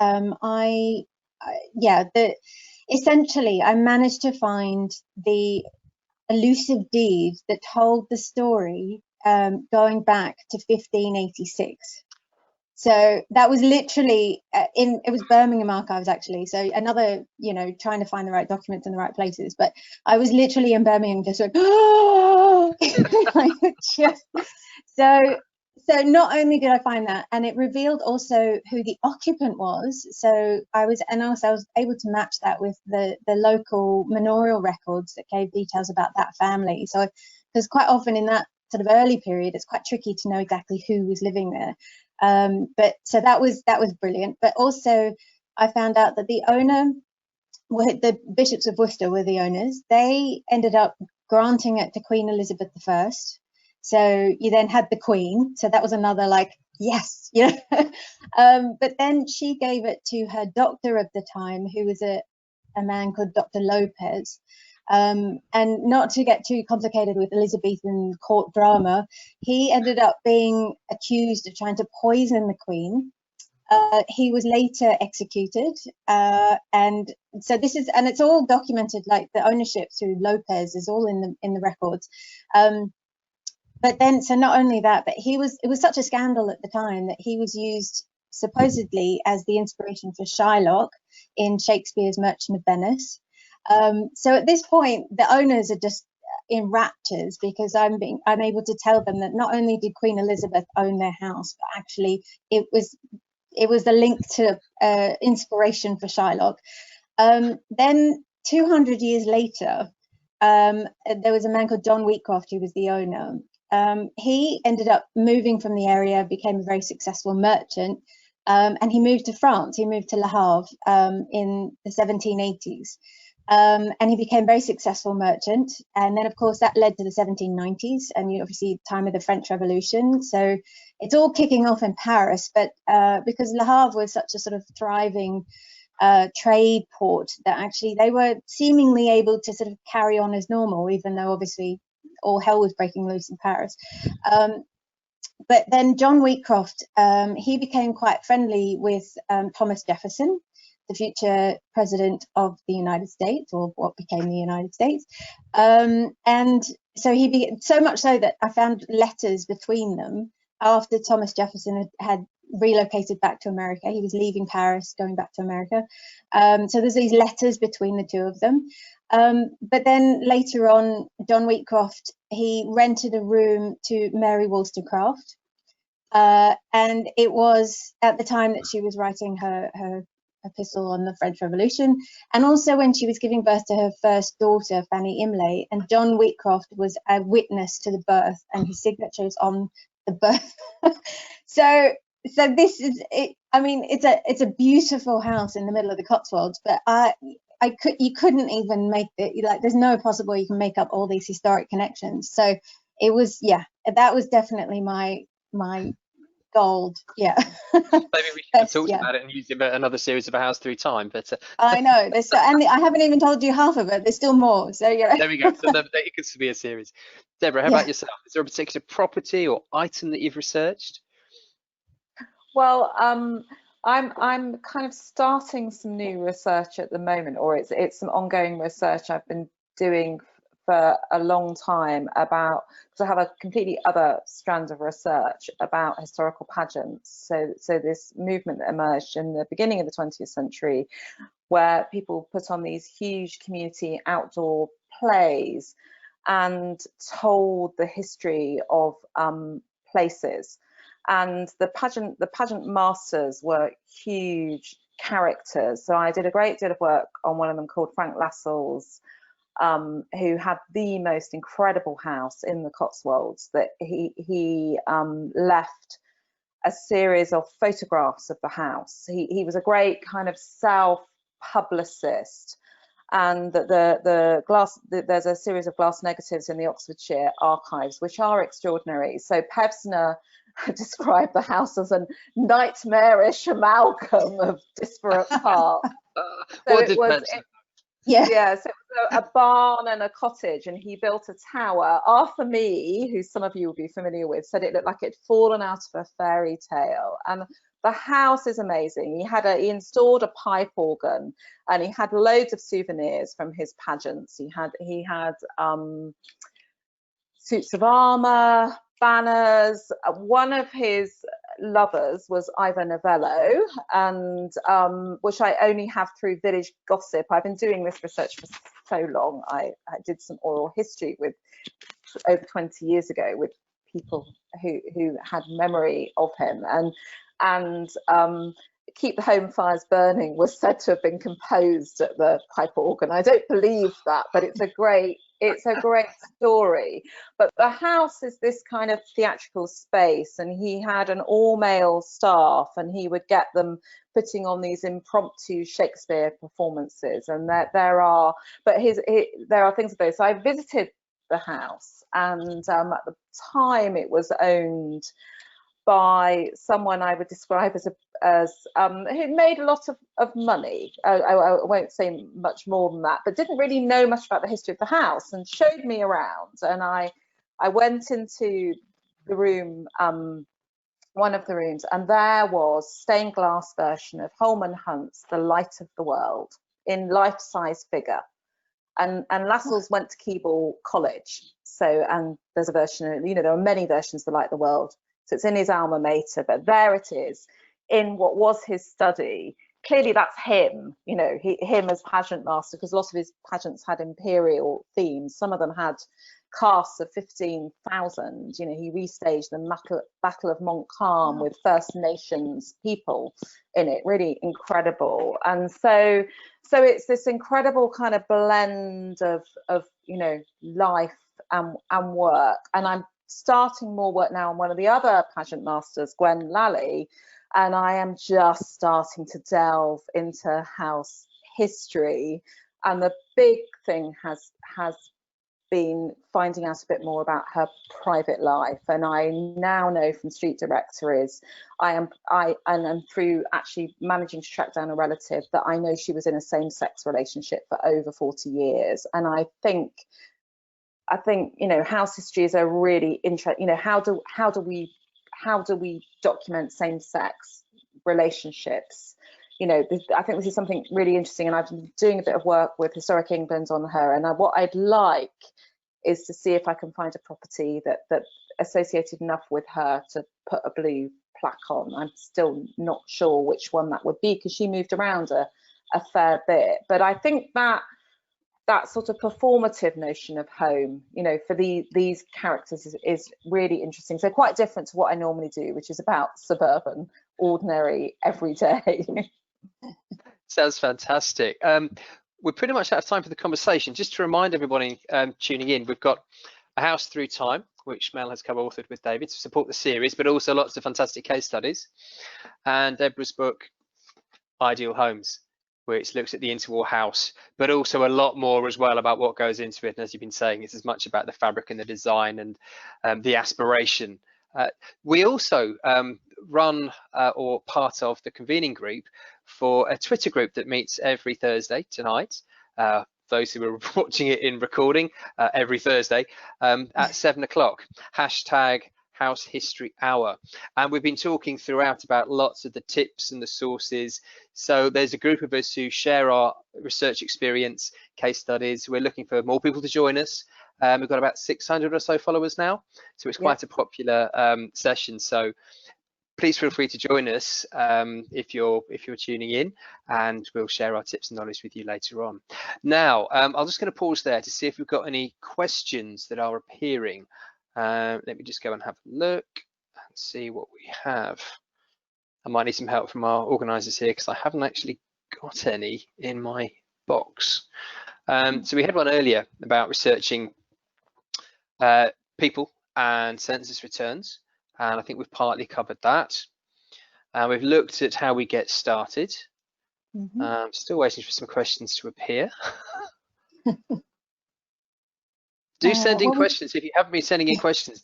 essentially I managed to find the elusive deed that told the story going back to 1586. So that was literally it was Birmingham Archives actually. So another, you know, trying to find the right documents in the right places. But I was literally in Birmingham just like, oh, like, just so not only did I find that, and it revealed also who the occupant was. So I was able to match that with the local manorial records that gave details about that family. So because quite often in that sort of early period, it's quite tricky to know exactly who was living there. But so that was brilliant. But also I found out that the owner, the bishops of Worcester were the owners. They ended up granting it to Queen Elizabeth I. So you then had the Queen. So that was another like, yes, you know. But then she gave it to her doctor of the time, who was a man called Dr. Lopez. And not to get too complicated with Elizabethan court drama, he ended up being accused of trying to poison the Queen. He was later executed, and so this is, and it's all documented, like the ownership through Lopez is all in the records. But then, so not only that, but it was such a scandal at the time that he was used supposedly as the inspiration for Shylock in Shakespeare's Merchant of Venice. So at this point, the owners are just in raptures, because I'm able to tell them that not only did Queen Elizabeth own their house, but actually it was a link to inspiration for Shylock. Then 200 years later, there was a man called John Wheatcroft who was the owner. He ended up moving from the area, became a very successful merchant, and he moved to France. He moved to Le Havre in the 1780s. And he became a very successful merchant. And then, of course, that led to the 1790s, and obviously time of the French Revolution. So it's all kicking off in Paris, but because Le Havre was such a sort of thriving trade port, that actually they were seemingly able to sort of carry on as normal, even though obviously all hell was breaking loose in Paris. But then John Wheatcroft, he became quite friendly with Thomas Jefferson, the future president of the United States, or what became the United States. And so so much so that I found letters between them after Thomas Jefferson had relocated back to America. He was leaving Paris, going back to America. So there's these letters between the two of them. But then later on, John Wheatcroft, he rented a room to Mary Wollstonecraft. And it was at the time that she was writing her epistle on the French Revolution, and also when she was giving birth to her first daughter, Fanny Imlay, and John Wheatcroft was a witness to the birth, and his signature is on the birth. so this is it. I mean, it's a beautiful house in the middle of the Cotswolds, but you couldn't even make it, like, there's no possible you can make up all these historic connections. So it was, yeah, that was definitely my gold. Yeah. Maybe we should have talked about it and used another series of A House Through Time, but I know there's and I haven't even told you half of it. There's still more, so there we go. So it could be a series. Deborah, how about yourself? Is there a particular property or item that you've researched? Well, I'm kind of starting some new research at the moment, or it's some ongoing research I've been doing for a long time about, because I have a completely other strand of research about historical pageants. So this movement that emerged in the beginning of the 20th century, where people put on these huge community outdoor plays and told the history of places. And the pageant masters were huge characters. So I did a great deal of work on one of them called Frank Lascelles, who had the most incredible house in the Cotswolds, that he left a series of photographs of the house. He was a great kind of self-publicist, and there's a series of glass negatives in the Oxfordshire archives which are extraordinary. So Pevsner described the house as a nightmarish amalgam of disparate parts. So it was a barn and a cottage, and he built a tower. Arthur Mee, who some of you will be familiar with, said it looked like it'd fallen out of a fairy tale. And the house is amazing. He installed a pipe organ, and he had loads of souvenirs from his pageants. He had suits of armour, banners. One of his lovers was Ivor Novello, and which I only have through village gossip. I've been doing this research for so long. I did some oral history with over 20 years ago with people who had memory of him, and Keep the Home Fires Burning was said to have been composed at the pipe organ. I don't believe that, but it's a great story. But the house is this kind of theatrical space, and he had an all-male staff, and he would get them putting on these impromptu Shakespeare performances, and there are things of those. So I visited the house, and at the time it was owned by someone I would describe as who made a lot of money. I won't say much more than that, but didn't really know much about the history of the house, and showed me around. And I went into the room, one of the rooms, and there was stained glass version of Holman Hunt's The Light of the World in life-size figure. And Lascelles went to Keble College, so, and there's a version, you know, there are many versions of The Light of the World. So it's in his alma mater, but there it is in what was his study. Clearly that's him, you know, him as pageant master, because a lot of his pageants had imperial themes. Some of them had casts of 15,000. You know, he restaged the Battle of Montcalm with First Nations people in it, really incredible. And so it's this incredible kind of blend of you know, life and work. And I'm starting more work now on one of the other pageant masters, Gwen Lally, and I am just starting to delve into house history. And the big thing has been finding out a bit more about her private life. And I now know from Street Directories, and through actually managing to track down a relative, that I know she was in a same-sex relationship for over 40 years. And I think, you know, house history is a really interesting, you know, how do we document same-sex relationships? You know, I think this is something really interesting, and I've been doing a bit of work with Historic England on her. And what I'd like is to see if I can find a property that associated enough with her to put a blue plaque on. I'm still not sure which one that would be, because she moved around a fair bit. But I think that sort of performative notion of home, you know, for these characters is really interesting. So quite different to what I normally do, which is about suburban, ordinary, everyday. Sounds fantastic. We're pretty much out of time for the conversation. Just to remind everybody tuning in, we've got A House Through Time, which Mel has co-authored with David to support the series, but also lots of fantastic case studies. And Deborah's book, Ideal Homes, which looks at the interwar house, but also a lot more as well about what goes into it. And as you've been saying, it's as much about the fabric and the design and the aspiration. We also run or part of the convening group for a Twitter group that meets every Thursday tonight. Those who are watching it in recording, every Thursday at 7 o'clock. # House History Hour, and we've been talking throughout about lots of the tips and the sources. So there's a group of us who share our research experience, case studies. We're looking for more people to join us. We've got about 600 or so followers now, so it's quite a popular session. So please feel free to join us if you're tuning in, and we'll share our tips and knowledge with you later on. Now, I'm just going to pause there to see if we've got any questions that are appearing. Let me just go and have a look and see what we have. I might need some help from our organisers here, because I haven't actually got any in my box. So we had one earlier about researching people and census returns, and I think we've partly covered that. We've looked at how we get started. Still waiting for some questions to appear. Do send in questions. If you haven't been sending in questions,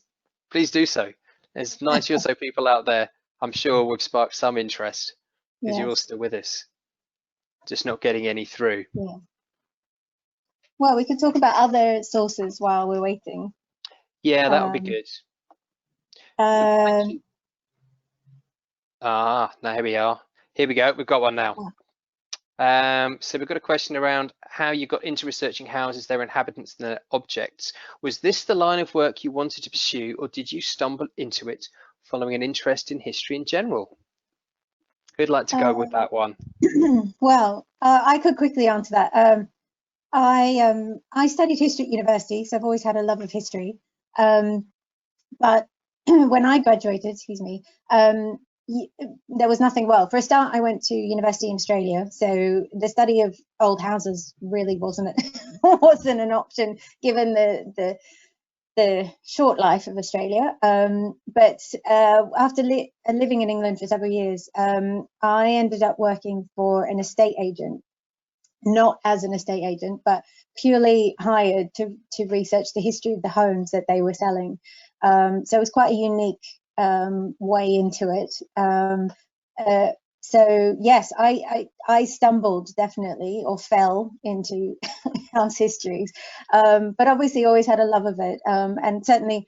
please do so. There's 90 or so people out there. I'm sure we've sparked some interest, because you're all still with us, just not getting any through. Yeah. Well, we could talk about other sources while we're waiting. Yeah, that would be good. Now here we are. Here we go. We've got one now. So we've got a question around how you got into researching houses, their inhabitants and their objects. Was this the line of work you wanted to pursue, or did you stumble into it following an interest in history in general? Who'd like to go with that one? Well, I could quickly answer that. I studied history at university, so I've always had a love of history. But when I graduated, excuse me, there was nothing. Well, for a start, I went to university in Australia, so the study of old houses really wasn't an option given the short life of Australia. But after living in England for several years, I ended up working for an estate agent, not as an estate agent, but purely hired to research the history of the homes that they were selling. So it was quite a unique way into it. So yes, I stumbled definitely, or fell into house histories, but obviously always had a love of it, and certainly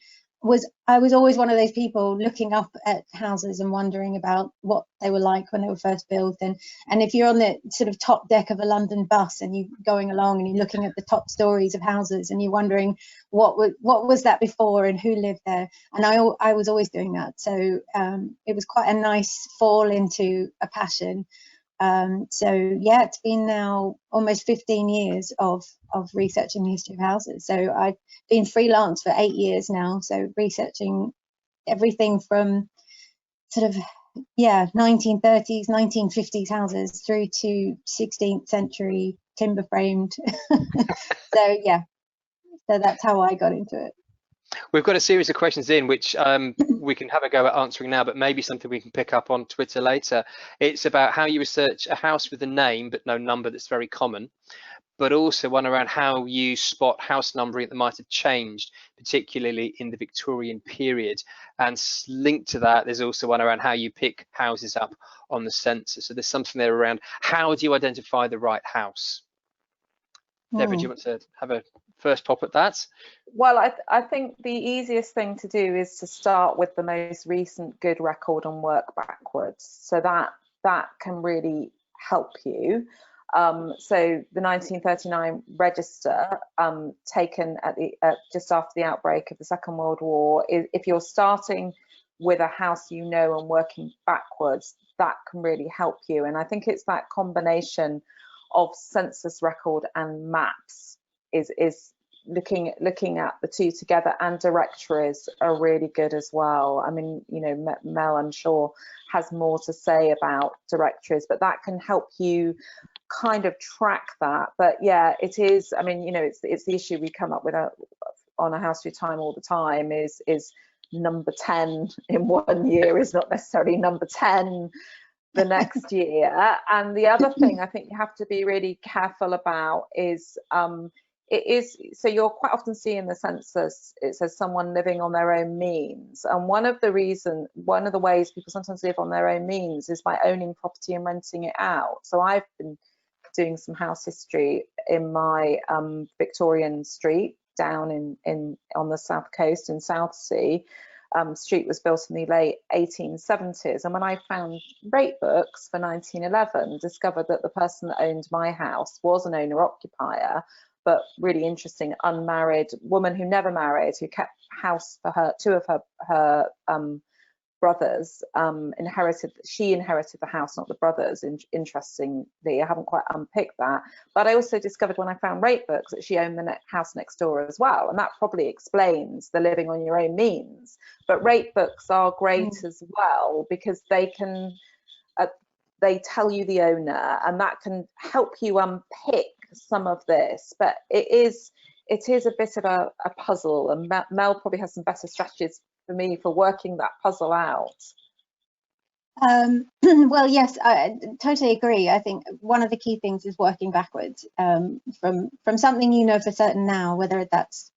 I was always one of those people looking up at houses and wondering about what they were like when they were first built. And if you're on the sort of top deck of a London bus and you're going along and you're looking at the top stories of houses and you're wondering what was that before and who lived there, and I was always doing that. So it was quite a nice fall into a passion. So yeah, it's been now almost 15 years of researching the history of houses. So I've been freelance for 8 years now, so researching everything from sort of 1930s, 1950s houses through to 16th century timber framed. So yeah, so that's how I got into it. We've got a series of questions in which we can have a go at answering now, but maybe something we can pick up on Twitter later. It's about how you research a house with a name but no number that's very common, but also one around how you spot house numbering that might have changed, particularly in the Victorian period. And linked to that, there's also one around how you pick houses up on the census. So there's something there around how do you identify the right house? Deborah, do you want to have a first pop at that? Well, I think the easiest thing to do is to start with the most recent good record and work backwards. So that can really help you. So the 1939 register, taken at just after the outbreak of the Second World War, if you're starting with a house you know and working backwards, that can really help you. And I think it's that combination of census record and maps is looking at the two together, and directories are really good as well. I mean, you know, Mel, I'm sure, has more to say about directories, but that can help you kind of track that. But yeah, it is, I mean, you know, it's the issue we come up with on a house through time all the time is number 10 in one year is not necessarily number 10 the next year. And the other thing I think you have to be really careful about is so you'll quite often see in the census it says someone living on their own means, and one of the ways people sometimes live on their own means is by owning property and renting it out. So I've been doing some house history in my Victorian street down on the south coast in Southsea. Street was built in the late 1870s, and when I found rate books for 1911, discovered that the person that owned my house was an owner-occupier, but really interesting, unmarried woman who never married, who kept house for two of her brothers. She inherited the house, not the brothers. Interestingly, I haven't quite unpicked that, but I also discovered when I found rate books that she owned the house next door as well, and that probably explains the living on your own means. But rate books are great as well, because they can they tell you the owner, and that can help you unpick some of this. But it is a bit of a puzzle, and Mel probably has some better strategies for me for working that puzzle out. Well, yes, I totally agree. I think one of the key things is working backwards from something you know for certain now, whether that's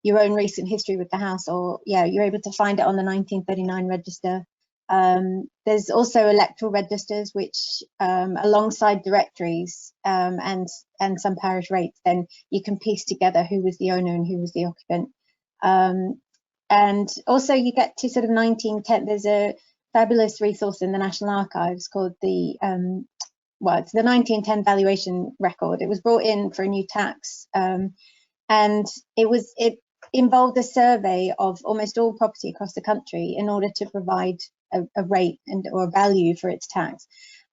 your own recent history with the house, or you're able to find it on the 1939 register. There's also electoral registers, which alongside directories and some parish rates, then you can piece together who was the owner and who was the occupant. And also you get to sort of 1910, there's a fabulous resource in the National Archives called it's the 1910 valuation record. It was brought in for a new tax, and it involved a survey of almost all property across the country in order to provide a rate or a value for its tax.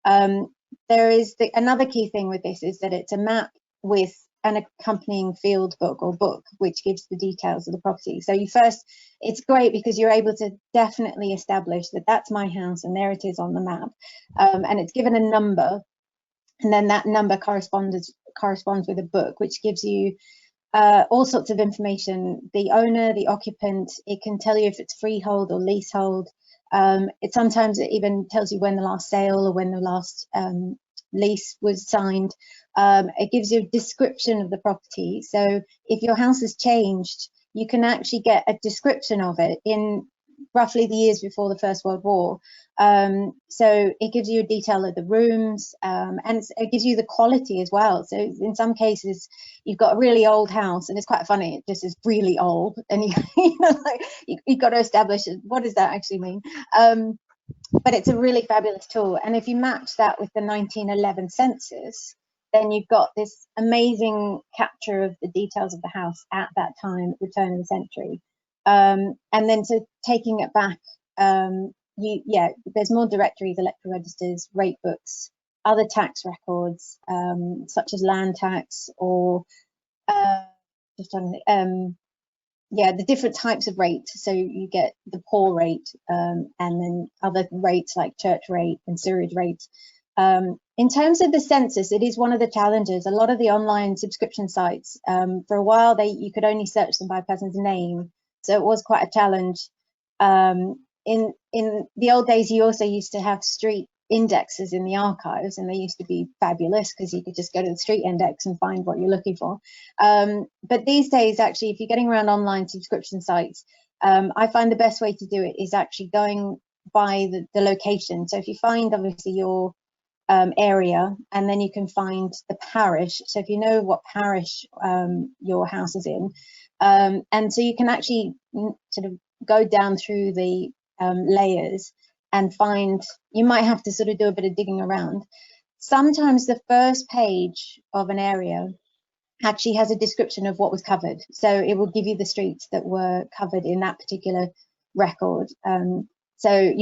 There is another key thing with this is that it's a map with an accompanying field book or book which gives the details of the property. So it's great because you're able to definitely establish that that's my house and there it is on the map, and it's given a number, and then that number corresponds with a book which gives you all sorts of information: the owner, the occupant. It can tell you if it's freehold or leasehold. Sometimes it even tells you when the last sale or when the last lease was signed. It gives you a description of the property. So if your house has changed, you can actually get a description of it in roughly the years before the First World War. So it gives you a detail of the rooms, and it gives you the quality as well. So in some cases, you've got a really old house, and it's quite funny. It just is really old, and you've got to establish what does that actually mean. But it's a really fabulous tool. And if you match that with the 1911 census, then you've got this amazing capture of the details of the house at that time, at the turn of the century. And then taking it back, there's more directories, electoral registers, rate books, other tax records, such as land tax or the different types of rates. So you get the poor rate, and then other rates like church rate and sewerage rates. In terms of the census, it is one of the challenges. A lot of the online subscription sites, for a while, you could only search them by a person's name. So it was quite a challenge. In the old days, you also used to have street indexes in the archives, and they used to be fabulous because you could just go to the street index and find what you're looking for. But these days, actually, if you're getting around online subscription sites, I find the best way to do it is actually going by the location. So if you find, obviously, your area, and then you can find the parish. So if you know what parish your house is in, and so you can actually sort of go down through the layers and find, you might have to sort of do a bit of digging around. Sometimes the first page of an area actually has a description of what was covered. So it will give you the streets that were covered in that particular record. So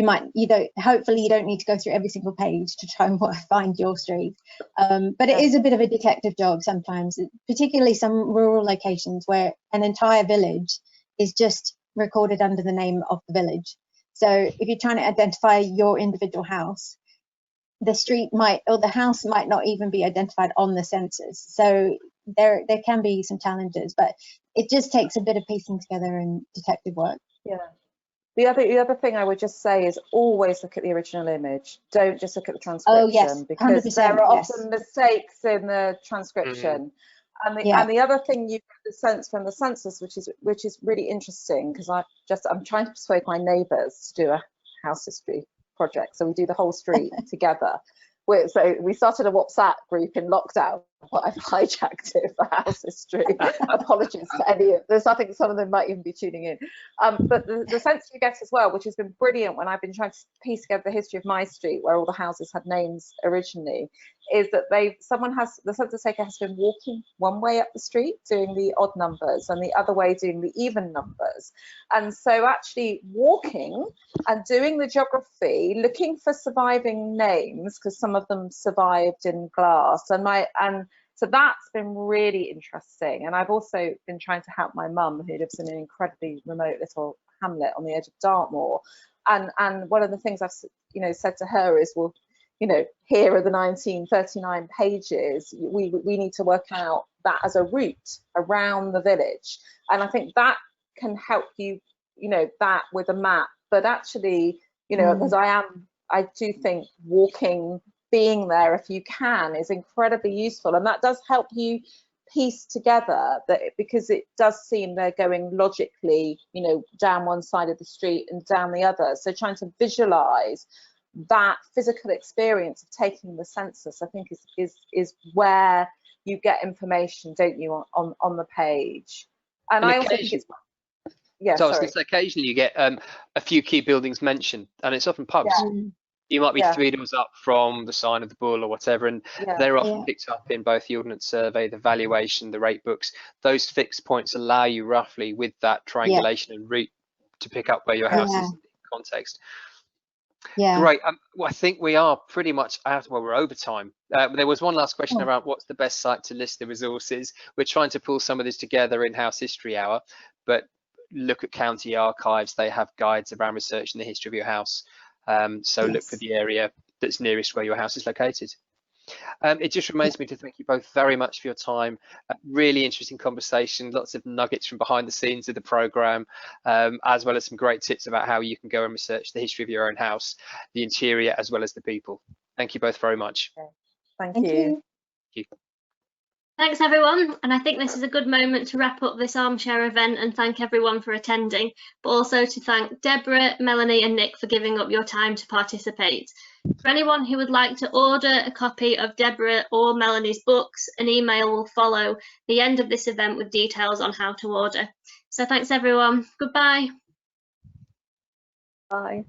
hopefully you don't need to go through every single page to try and find your street. But it is a bit of a detective job sometimes, particularly some rural locations where an entire village is just recorded under the name of the village. So if you're trying to identify your individual house, the street the house might not even be identified on the census. So there can be some challenges, but it just takes a bit of piecing together and detective work. Yeah. The other thing I would just say is always look at the original image. Don't just look at the transcription. Oh, yes, because there are often mistakes in the transcription. And the other thing you get the sense from the census, which is really interesting, because I'm trying to persuade my neighbours to do a house history project. So we do the whole street together. So we started a WhatsApp group in lockdown, but I've hijacked it for house history. Apologies to any of this. I think some of them might even be tuning in. But the sense you get as well, which has been brilliant when I've been trying to piece together the history of my street, where all the houses had names originally, is that the census taker has been walking one way up the street doing the odd numbers and the other way doing the even numbers. And so actually walking and doing the geography, looking for surviving names, because some of them survived in glass, and so that's been really interesting. And I've also been trying to help my mum, who lives in an incredibly remote little hamlet on the edge of Dartmoor, and one of the things I've said to her is, well, here are the 1939 pages. We need to work out that as a route around the village, and I think that can help you, that with a map. But actually, because I do think walking, being there if you can, is incredibly useful, and that does help you piece together that, because it does seem they're going logically, down one side of the street and down the other. So trying to visualize that physical experience of taking the census, I think is where you get information, don't you, on the page. And I also think it's, so I was going to say, occasionally you get a few key buildings mentioned, and it's often pubs. You might be Yeah. 3 doors up from the sign of the bull or whatever, and they're often picked up in both the Ordnance Survey, the valuation, the rate books. Those fixed points allow you roughly with that triangulation and route to pick up where your house is in context. Great. Well, I think we are pretty much out. Well, we're over time. There was one last question around what's the best site to list the resources. We're trying to pull some of this together in House History Hour, but look at county archives. They have guides around research in the history of your house. So look for the area that's nearest where your house is located. It just remains me to thank you both very much for your time. Really interesting conversation, lots of nuggets from behind the scenes of the programme, as well as some great tips about how you can go and research the history of your own house, the interior, as well as the people. Thank you both very much. Thank you. Thank you. Thanks everyone, and I think this is a good moment to wrap up this armchair event and thank everyone for attending, but also to thank Deborah, Melanie and Nick for giving up your time to participate. For anyone who would like to order a copy of Deborah or Melanie's books, an email will follow the end of this event with details on how to order. So thanks everyone, goodbye. Bye.